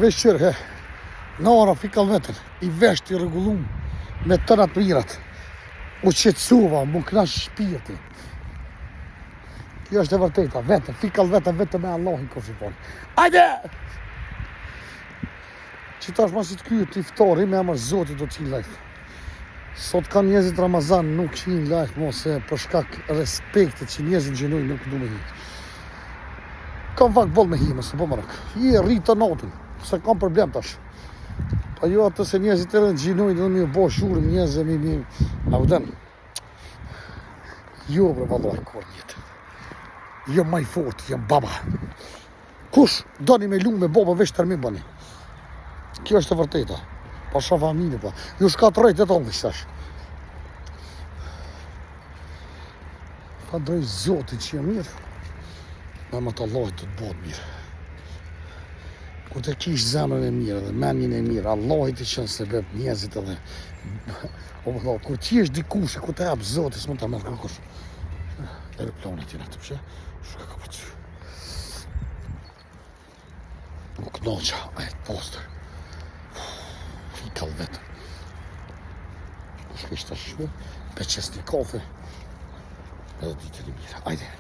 Veshqyrë, nara fikall vetën, I vesht I rregullum me tërat mirat. U qetësuva, mu knash shpirti. Kjo është e vërteta, vetën, fikall vetën me Allahin kofshipon. Ajde! Qitash masit kyt iftari me emër Zotit do t'qin live. Sot ka njerëzit Ramazan nuk qin live mose për shkak respektit që njerëzit gjenojnë nuk du me hi. Kam vak boll me hi, mëse po më rëk. I rritë të natin, se kam problem tash. Pa jo atë se njerëzit të rënë gjenojnë dhe mi bo shurim njerëzit mi a vëden. Jo bre vallaj kur njetë. Jo maj fort, jem baba. Kush doni me lumë me baba vesh tërmi bani. Kjo është e vërteta. Pa sha familje pa. Ju shka të rejt e tonë vishtash. Fa drejt Zotit që jem mirë. Me më të Allahit të të bodë mirë. Ku të kish zemrën e mirë dhe menjën e mirë, Allahit I qënë se bep njerëzit edhe. Kur ti është dikush, ku të japë Zotit, s'mund të mërë kërkush. Aeroplanet jena të pëshe, shka ka përcu. Nuk noqa, e të poster. Fikall vetën. Shkështë të shme, pe qes një kafe, edhe ditë një mirë. Ajde.